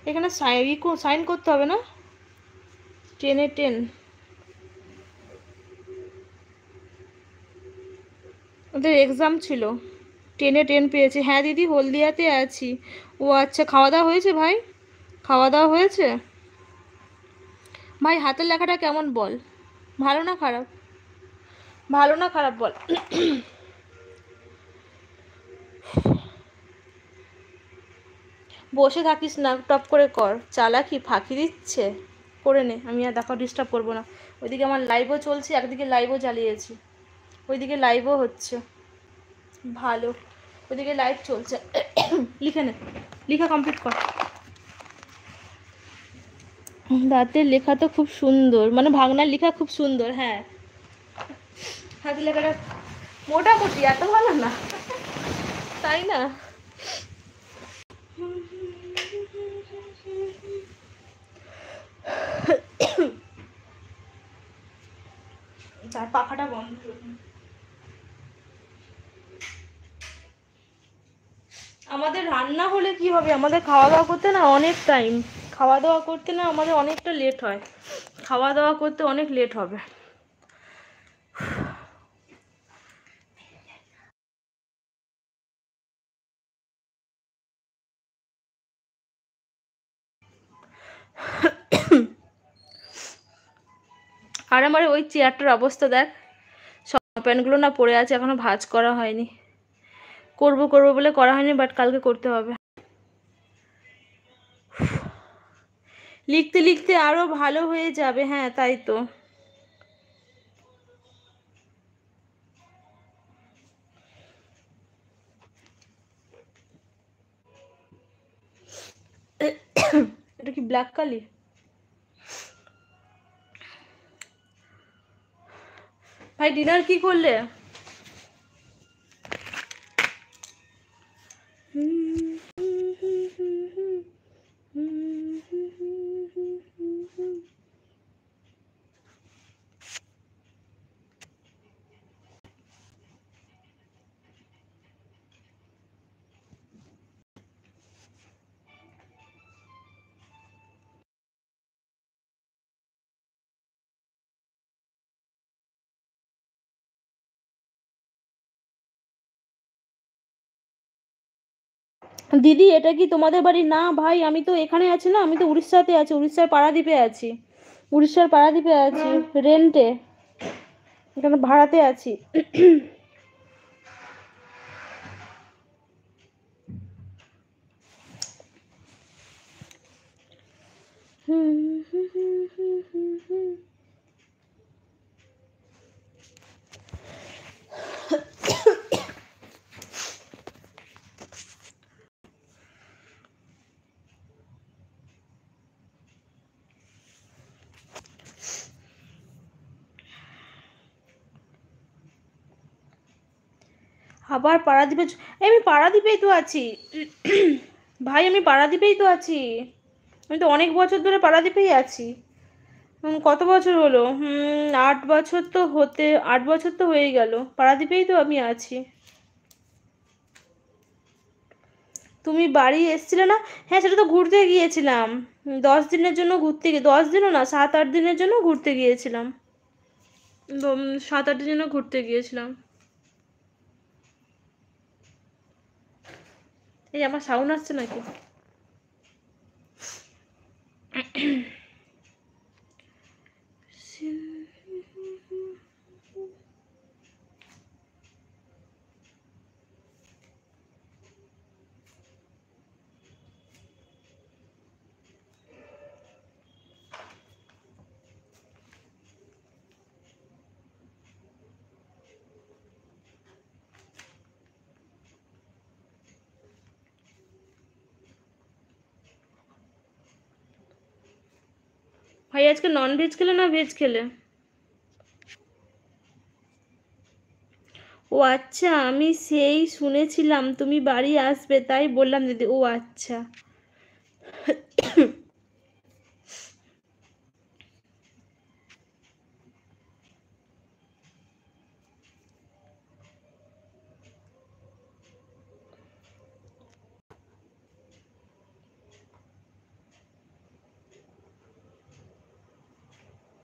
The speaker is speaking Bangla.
এখানে সাইন করতে হবে না? 10-এ 10 ওদের এক্সাম ছিল, 10-এ 10 পেয়েছে। হ্যাঁ দিদি হলদিয়াতে আছি। ও আচ্ছা, খাওয়া দাওয়া হয়েছে ভাই? খাওয়া দাওয়া হয়েছে? ভাই হাতের লেখাটা কেমন বল, ভালো না খারাপ? ভালো না খারাপ বল। বসে থাকিস না, টপ করে কর। চালাকি ফাঁকি দিচ্ছে, করে নে। আমি আর দেখো ডিস্টার্ব করবো না। ওইদিকে আমার লাইভও চলছে, একদিকে লাইভও জ্বালিয়েছি, ওইদিকে লাইভও হচ্ছে। ভালো, ওইদিকে লাইভ চলছে। লিখে নে, লিখা কমপ্লিট কর। দাঁতের লেখা তো খুব সুন্দর, মানে ভাগনার লেখা খুব সুন্দর। হ্যাঁ, হাতের লেখাটা মোটামুটি, এত ভালো না, তাই না? তার পাখাটা বন্ধ। আমাদের রান্না হলে কি হবে, আমাদের খাওয়া দাওয়া করতে না অনেক টাইম, খাওয়া দাওয়া করতে না আমাদের অনেকটা লেট হয়, খাওয়া দাওয়া করতে অনেক লেট হবে। আর আমার ওই চেয়ারটার অবস্থা দেখ, সব প্যান্টগুলো না পড়ে আছে, এখনো ভাঁজ করা হয়নি। করবো করবো বলে করা হয়নি, বাট কালকে করতে হবে। লিখতে লিখতে আরো ভালো হয়ে যাবে। হ্যাঁ তাই তো। এটা কি ব্ল্যাক কালি? ভাই ডিনার কি করলে? দিদি এটা কি তোমাদের বাড়ি? না ভাই, আমি তো এখানে আছি না, আমি তো উড়িষ্যাতে আছি, উড়িষ্যার পারাদ্বীপে আছি, উড়িষ্যার পারাদ্বীপে আছি রেন্টে, এখানে ভাড়াতে আছি। আবার পারাদ্বীপে? আমি পারাদ্বীপেই তো আছি ভাই, আমি পারাদ্বীপেই তো আছি, আমি তো অনেক বছর ধরে পারাদ্বীপেই আছি। কত বছর হলো? 8 বছর তো হতে, 8 বছর তো হয়ে গেল, পারাদ্বীপেই তো আমি আছি। তুমি বাড়ি এসেছিলে না? হ্যাঁ সেটা তো ঘুরতে গিয়েছিলাম, 10 দিনের জন্য ঘুরতে গিয়ে, 10 দিনও না, 7-8 দিনের জন্য ঘুরতে গিয়েছিলাম। 7-8 দিনের জন্য ঘুরতে গিয়েছিলাম। এই আমার সাউন্ড আসছে নাকি? ভাই আজকে নন ভেজ খেলে না ভেজ খেলে? ও আচ্ছা, আমি সেই শুনেছিলাম তুমি বাড়ি আসবে, তাই বললাম দিদি। ও আচ্ছা,